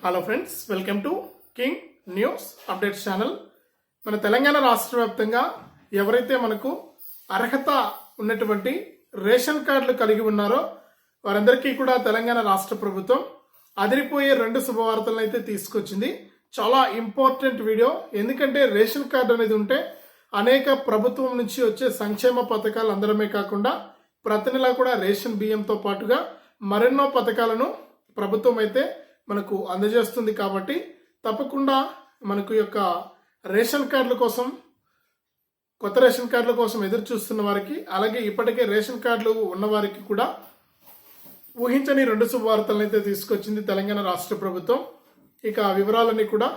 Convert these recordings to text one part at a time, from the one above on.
Hello friends, welcome to king news updates channel. మన తెలంగాణ రాష్ట్ర వ్యాప్తంగా ఎవరైతే మనకు అర్హత ఉన్నటువంటి రేషన్ కార్డులు కలిగి ఉన్నారో వారందరికీ కూడా తెలంగాణ రాష్ట్ర ప్రభుత్వం అదిరిపోయే 2 శుభవార్తలను అయితే తీసుకొచ్చింది. చాలా ఇంపార్టెంట్ వీడియో. ఎందుకంటే రేషన్ కార్డు అనేది ఉంటే అనేక ప్రభుత్వం నుంచి వచ్చే సంక్షేమ పథకాలు అందడమే కాకుండా ప్రతి నెల కూడా రేషన్ బియ్యంతో పాటుగా మరెన్నో పథకాలను ప్రభుత్వం అయితే మనకు అందజేస్తుంది. కాబట్టి తప్పకుండా మనకు యొక్క రేషన్ కార్డుల కోసం, కొత్త రేషన్ కార్డుల కోసం ఎదురు చూస్తున్న వారికి, అలాగే ఇప్పటికే రేషన్ కార్డులు ఉన్నవారికి కూడా ఊహించని 2 శుభవార్తలను అయితే తీసుకొచ్చింది తెలంగాణ రాష్ట్ర ప్రభుత్వం. ఇక ఆ వివరాలన్నీ కూడా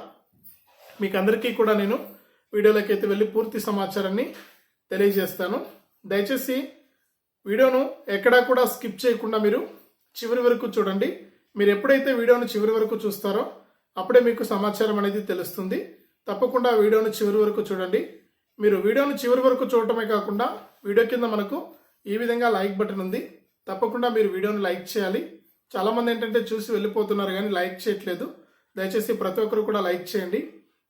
మీకు అందరికీ కూడా నేను వీడియోలోకి అయితే వెళ్ళి పూర్తి సమాచారాన్ని తెలియజేస్తాను. దయచేసి వీడియోను ఎక్కడా కూడా స్కిప్ చేయకుండా మీరు చివరి వరకు చూడండి. మీరు ఎప్పుడైతే వీడియోను చివరి వరకు చూస్తారో అప్పుడే మీకు సమాచారం అనేది తెలుస్తుంది. తప్పకుండా వీడియోను చివరి వరకు చూడండి. మీరు వీడియోను చివరి వరకు చూడటమే కాకుండా వీడియో కింద మనకు ఈ విధంగా లైక్ బటన్ ఉంది. తప్పకుండా మీరు వీడియోను లైక్ చేయాలి. చాలామంది ఏంటంటే చూసి వెళ్ళిపోతున్నారు కానీ లైక్ చేయట్లేదు. దయచేసి ప్రతి ఒక్కరు కూడా లైక్ చేయండి.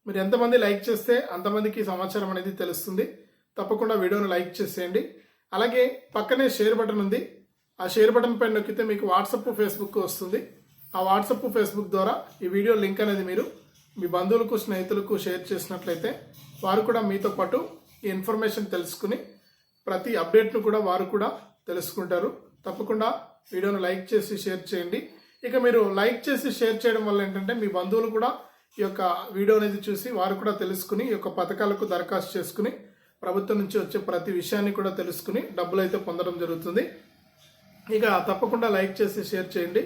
మీరు ఎంతమంది లైక్ చేస్తే అంతమందికి సమాచారం అనేది తెలుస్తుంది. తప్పకుండా వీడియోను లైక్ చేసేయండి. అలాగే పక్కనే షేర్ బటన్ ఉంది. ఆ షేర్ బటన్ పైన నొక్కితే మీకు వాట్సాప్, ఫేస్బుక్ వస్తుంది. ఆ వాట్సాప్, ఫేస్బుక్ ద్వారా ఈ వీడియో లింక్ అనేది మీరు మీ బంధువులకు, స్నేహితులకు షేర్ చేసినట్లయితే వారు కూడా మీతో పాటు ఈ ఇన్ఫర్మేషన్ తెలుసుకుని ప్రతి అప్డేట్ను కూడా వారు కూడా తెలుసుకుంటారు. తప్పకుండా వీడియోను లైక్ చేసి షేర్ చేయండి. ఇక మీరు లైక్ చేసి షేర్ చేయడం వల్ల ఏంటంటే మీ బంధువులు కూడా ఈ యొక్క వీడియో అనేది చూసి వారు కూడా తెలుసుకుని ఈ యొక్క పథకాలకు దరఖాస్తు చేసుకుని ప్రభుత్వం నుంచి వచ్చే ప్రతి విషయాన్ని కూడా తెలుసుకుని డబ్బులు అయితే పొందడం జరుగుతుంది. ఇక తప్పకుండా లైక్ చేసి షేర్ చేయండి.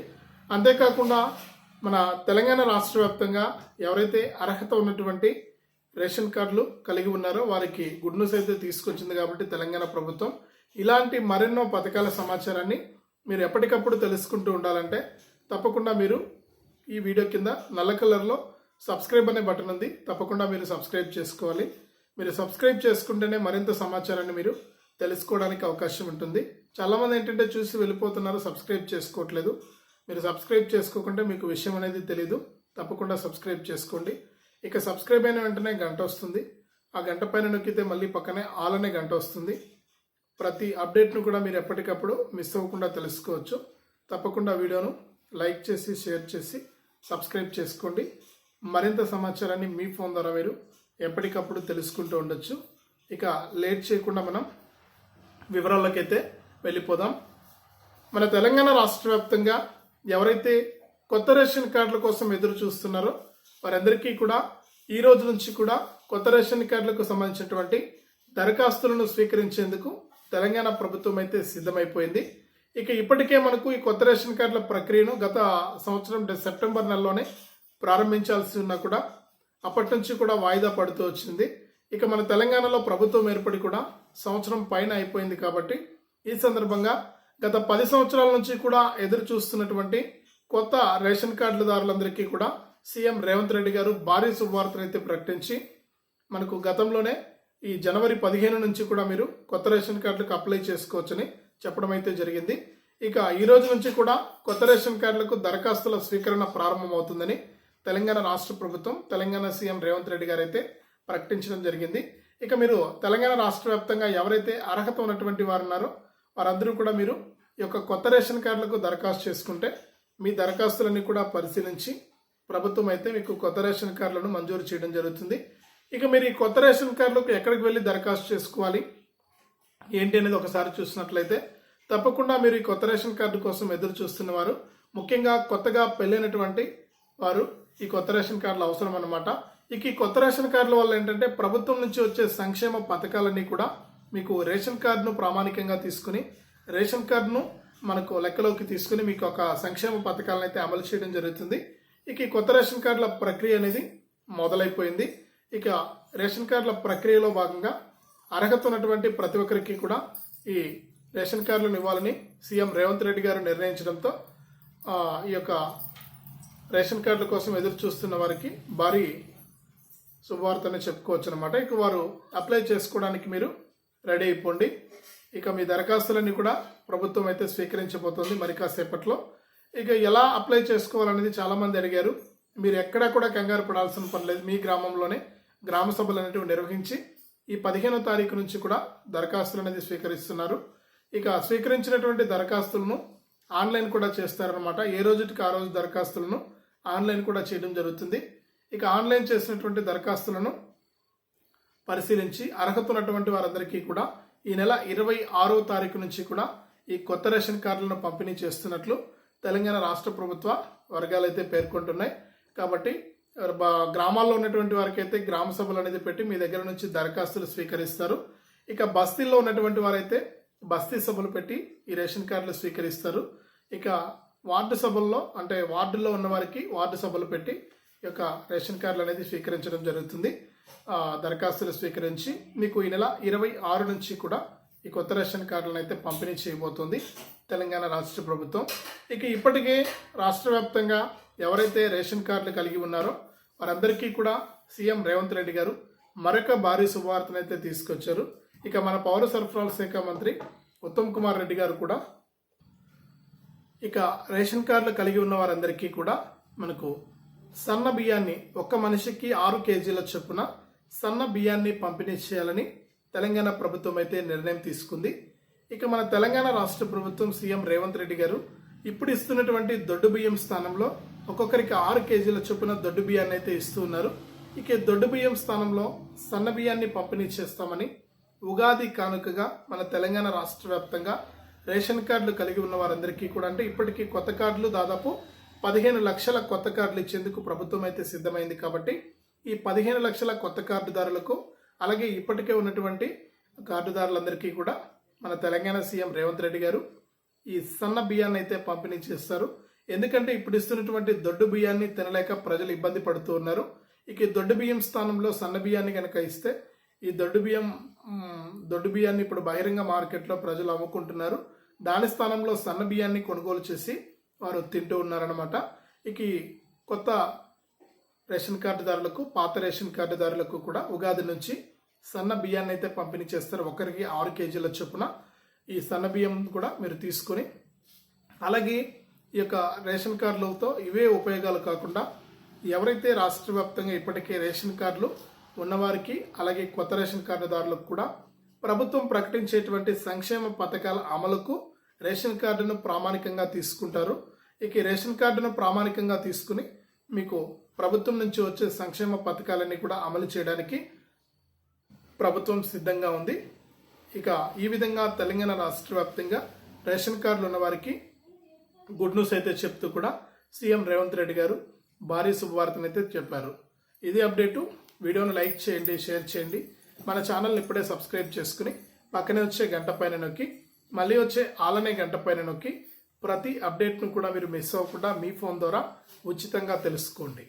అంతేకాకుండా మన తెలంగాణ రాష్ట్ర వ్యాప్తంగా ఎవరైతే అర్హత ఉన్నటువంటి రేషన్ కార్డులు కలిగి ఉన్నారో వారికి గుడ్ న్యూస్ అయితే తీసుకొచ్చింది. కాబట్టి తెలంగాణ ప్రభుత్వం ఇలాంటి మరెన్నో పథకాల సమాచారాన్ని మీరు ఎప్పటికప్పుడు తెలుసుకుంటూ ఉండాలంటే తప్పకుండా మీరు ఈ వీడియో కింద నల్ల కలర్లో సబ్స్క్రైబ్ అనే బటన్ ఉంది. తప్పకుండా మీరు సబ్స్క్రైబ్ చేసుకోవాలి. మీరు సబ్స్క్రైబ్ చేసుకుంటేనే మరింత సమాచారాన్ని మీరు తెలుసుకోవడానికి అవకాశం ఉంటుంది. చాలామంది ఏంటంటే చూసి వెళ్ళిపోతున్నారు, సబ్స్క్రైబ్ చేసుకోవట్లేదు. మీరు సబ్స్క్రైబ్ చేసుకోకుంటే మీకు విషయం అనేది తెలీదు. తప్పకుండా సబ్స్క్రైబ్ చేసుకోండి. ఇక సబ్స్క్రైబ్ అయిన వెంటనే గంట వస్తుంది. ఆ గంట పైన నొక్కితే మళ్ళీ పక్కనే ఆల్ అనే గంట వస్తుంది. ప్రతి అప్డేట్ను కూడా మీరు ఎప్పటికప్పుడు మిస్ అవ్వకుండా తెలుసుకోవచ్చు. తప్పకుండా వీడియోను లైక్ చేసి షేర్ చేసి సబ్స్క్రైబ్ చేసుకోండి. మరింత సమాచారాన్ని మీ ఫోన్ ద్వారా మీరు ఎప్పటికప్పుడు తెలుసుకుంటూ ఉండొచ్చు. ఇక లేట్ చేయకుండా మనం వివరాలకైతే వెళ్ళిపోదాం. మన తెలంగాణ రాష్ట్ర వ్యాప్తంగా ఎవరైతే కొత్త రేషన్ కార్డుల కోసం ఎదురు చూస్తున్నారో వారందరికీ కూడా ఈ రోజు నుంచి కూడా కొత్త రేషన్ కార్డులకు సంబంధించినటువంటి దరఖాస్తులను స్వీకరించేందుకు తెలంగాణ ప్రభుత్వం అయితే సిద్ధమైపోయింది. ఇక ఇప్పటికే మనకు ఈ కొత్త రేషన్ కార్డుల ప్రక్రియను గత సంవత్సరం సెప్టెంబర్ నెలలోనే ప్రారంభించాల్సి ఉన్నా కూడా అప్పటి నుంచి కూడా వాయిదా పడుతూ వచ్చింది. ఇక మన తెలంగాణలో ప్రభుత్వం ఏర్పడి కూడా సంవత్సరం పైన అయిపోయింది. కాబట్టి ఈ సందర్భంగా గత 10 సంవత్సరాల నుంచి కూడా ఎదురు చూస్తున్నటువంటి కొత్త రేషన్ కార్డుదారులందరికీ కూడా సీఎం రేవంత్ రెడ్డి గారు భారీ శుభవార్తను అయితే ప్రకటించి మనకు గతంలోనే ఈ జనవరి 15 నుంచి కూడా మీరు కొత్త రేషన్ కార్డులకు అప్లై చేసుకోవచ్చని చెప్పడం అయితే జరిగింది. ఇక ఈ రోజు నుంచి కూడా కొత్త రేషన్ కార్డులకు దరఖాస్తుల స్వీకరణ ప్రారంభమవుతుందని తెలంగాణ రాష్ట్ర ప్రభుత్వం, తెలంగాణ సీఎం రేవంత్ రెడ్డి గారు అయితే ప్రకటించడం జరిగింది. ఇక మీరు తెలంగాణ రాష్ట్ర వ్యాప్తంగా ఎవరైతే అర్హత ఉన్నటువంటి వారు ఉన్నారో వారందరూ కూడా మీరు ఈ యొక్క కొత్త రేషన్ కార్డులకు దరఖాస్తు చేసుకుంటే మీ దరఖాస్తులన్నీ కూడా పరిశీలించి ప్రభుత్వం అయితే మీకు కొత్త రేషన్ కార్డులను మంజూరు చేయడం జరుగుతుంది. ఇక మీరు ఈ కొత్త రేషన్ కార్డులకు ఎక్కడికి వెళ్ళి దరఖాస్తు చేసుకోవాలి ఏంటి అనేది ఒకసారి చూసినట్లయితే తప్పకుండా మీరు ఈ కొత్త రేషన్ కార్డు కోసం ఎదురు చూస్తున్న వారు, ముఖ్యంగా కొత్తగా పెళ్ళైనటువంటి వారు ఈ కొత్త రేషన్ కార్డులు అవసరం అన్నమాట. ఇక ఈ కొత్త రేషన్ కార్డుల వల్ల ఏంటంటే ప్రభుత్వం నుంచి వచ్చే సంక్షేమ పథకాలన్నీ కూడా మీకు రేషన్ కార్డును ప్రామాణికంగా తీసుకుని రేషన్ కార్డును మనకు లెక్కలోకి తీసుకుని మీకు ఒక సంక్షేమ పథకాలను అయితే అమలు చేయడం జరుగుతుంది. ఇక ఈ కొత్త రేషన్ కార్డుల ప్రక్రియ అనేది మొదలైపోయింది. ఇక రేషన్ కార్డుల ప్రక్రియలో భాగంగా అర్హత ఉన్నటువంటి ప్రతి ఒక్కరికి కూడా ఈ రేషన్ కార్డులను ఇవ్వాలని సీఎం రేవంత్ రెడ్డి గారు నిర్ణయించడంతో ఈ యొక్క రేషన్ కార్డుల కోసం ఎదురు చూస్తున్న వారికి భారీ శుభవార్తని చెప్పుకోవచ్చు అనమాట. ఇక వారు అప్లై చేసుకోవడానికి మీరు రెడీ అయిపోండి. ఇక మీ దరఖాస్తులన్నీ కూడా ప్రభుత్వం అయితే స్వీకరించబోతోంది మరి కాసేపట్లో. ఇక ఎలా అప్లై చేసుకోవాలనేది చాలామంది అడిగారు. మీరు ఎక్కడా కూడా కంగారు పడాల్సిన పని లేదు. మీ గ్రామంలోనే గ్రామ సభలు అనేటివి నిర్వహించి ఈ 15వ తారీఖు నుంచి కూడా దరఖాస్తులు అనేది స్వీకరిస్తున్నారు. ఇక స్వీకరించినటువంటి దరఖాస్తులను ఆన్లైన్ కూడా చేస్తారనమాట. ఏ రోజుకి ఆ రోజు దరఖాస్తులను ఆన్లైన్ కూడా చేయడం జరుగుతుంది. ఇక ఆన్లైన్ చేసినటువంటి దరఖాస్తులను పరిశీలించి అర్హత ఉన్నటువంటి వారందరికీ కూడా ఈ నెల 26వ తారీఖు నుంచి కూడా ఈ కొత్త రేషన్ కార్డులను పంపిణీ చేస్తున్నట్లు తెలంగాణ రాష్ట్ర ప్రభుత్వ వర్గాలు అయితే పేర్కొంటున్నాయి. కాబట్టి గ్రామాల్లో ఉన్నటువంటి వారికి అయితే గ్రామ సభలు అనేది పెట్టి మీ దగ్గర నుంచి దరఖాస్తులు స్వీకరిస్తారు. ఇక బస్తీల్లో ఉన్నటువంటి వారైతే బస్తీ సభలు పెట్టి ఈ రేషన్ కార్డులు స్వీకరిస్తారు. ఇక వార్డు సభల్లో అంటే వార్డుల్లో ఉన్న వారికి వార్డు సభలు పెట్టి ఈ యొక్క రేషన్ కార్డులు అనేది స్వీకరించడం జరుగుతుంది. దరఖాస్తులు స్వీకరించి మీకు ఈ నెల 26 నుంచి కూడా ఈ కొత్త రేషన్ కార్డులను అయితే పంపిణీ చేయబోతుంది తెలంగాణ రాష్ట్ర ప్రభుత్వం. ఇక ఇప్పటికే రాష్ట్ర వ్యాప్తంగా ఎవరైతే రేషన్ కార్డులు కలిగి ఉన్నారో వారందరికీ కూడా సీఎం రేవంత్ రెడ్డి గారు మరొక భారీ శుభవార్తను అయితే తీసుకొచ్చారు. ఇక మన పౌర సరఫరాల శాఖ మంత్రి ఉత్తమ్ కుమార్ రెడ్డి గారు కూడా ఇక రేషన్ కార్డులు కలిగి ఉన్న వారందరికీ కూడా మనకు సన్న బియ్యాన్ని ఒక్క మనిషికి 6 కేజీల చొప్పున సన్న బియ్యాన్ని పంపిణీ చేయాలని తెలంగాణ ప్రభుత్వం అయితే నిర్ణయం తీసుకుంది. ఇక మన తెలంగాణ రాష్ట్ర ప్రభుత్వం సీఎం రేవంత్ రెడ్డి గారు ఇప్పుడు ఇస్తున్నటువంటి దొడ్డు బియ్యం స్థానంలో ఒక్కొక్కరికి 6 కేజీల చొప్పున దొడ్డు బియ్యాన్ని అయితే ఇస్తూ ఉన్నారు. ఇక దొడ్డు బియ్యం స్థానంలో సన్న బియ్యాన్ని పంపిణీ చేస్తామని ఉగాది కానుకగా మన తెలంగాణ రాష్ట్ర వ్యాప్తంగా రేషన్ కార్డులు కలిగి ఉన్న వారందరికీ కూడా అంటే ఇప్పటికీ కొత్త కార్డులు దాదాపు 15 లక్షల కొత్త కార్డులు ఇచ్చేందుకు ప్రభుత్వం అయితే సిద్ధమైంది. కాబట్టి ఈ 15 లక్షల కొత్త కార్డుదారులకు అలాగే ఇప్పటికే ఉన్నటువంటి కార్డుదారులందరికీ కూడా మన తెలంగాణ సీఎం రేవంత్ రెడ్డి గారు ఈ సన్న బియ్యాన్ని అయితే పంపిణీ చేస్తారు. ఎందుకంటే ఇప్పుడు ఇస్తున్నటువంటి దొడ్డు బియ్యాన్ని తినలేక ప్రజలు ఇబ్బంది పడుతూ ఉన్నారు. ఇక ఈ దొడ్డు బియ్యం స్థానంలో సన్న బియ్యాన్ని కనుక ఇస్తే ఈ దొడ్డు బియ్యాన్ని ఇప్పుడు బహిరంగ మార్కెట్లో ప్రజలు అమ్ముకుంటున్నారు. దాని స్థానంలో సన్న బియ్యాన్ని కొనుగోలు చేసి వారు తింటూ ఉన్నారనమాట. ఇక ఈ కొత్త రేషన్ కార్డుదారులకు పాత రేషన్ కార్డుదారులకు కూడా ఉగాది నుంచి సన్న బియ్యాన్ని అయితే పంపిణీ చేస్తారు. ఒకరికి 6 కేజీల చొప్పున ఈ సన్న బియ్యం కూడా మీరు తీసుకొని అలాగే ఈ యొక్క రేషన్ కార్డులతో ఇవే ఉపయోగాలు కాకుండా ఎవరైతే రాష్ట్ర వ్యాప్తంగా ఇప్పటికే రేషన్ కార్డులు ఉన్నవారికి అలాగే కొత్త రేషన్ కార్డుదారులకు కూడా ప్రభుత్వం ప్రకటించేటువంటి సంక్షేమ పథకాల అమలుకు రేషన్ కార్డును ప్రామాణికంగా తీసుకుంటారు. ఇక ఈ రేషన్ కార్డును ప్రామాణికంగా తీసుకుని మీకు ప్రభుత్వం నుంచి వచ్చే సంక్షేమ పథకాలన్నీ కూడా అమలు చేయడానికి ప్రభుత్వం సిద్ధంగా ఉంది. ఇక ఈ విధంగా తెలంగాణ రాష్ట్ర వ్యాప్తంగా రేషన్ కార్డులు ఉన్న వారికి గుడ్ న్యూస్ అయితే చెప్తూ కూడా సీఎం రేవంత్ రెడ్డి గారు భారీ శుభవార్తను అయితే చెప్పారు. ఇది అప్డేటు. వీడియోను లైక్ చేయండి, షేర్ చేయండి. మన ఛానల్ని ఇప్పుడే సబ్స్క్రైబ్ చేసుకుని పక్కనే వచ్చే గంట పైన నొక్కి మళ్ళీ వచ్చే ఆలనే గంట పైన నొక్కి ప్రతి అప్డేట్ను కూడా మీరు మిస్ అవ్వకుండా మీ ఫోన్ ద్వారా ఉచితంగా తెలుసుకోండి.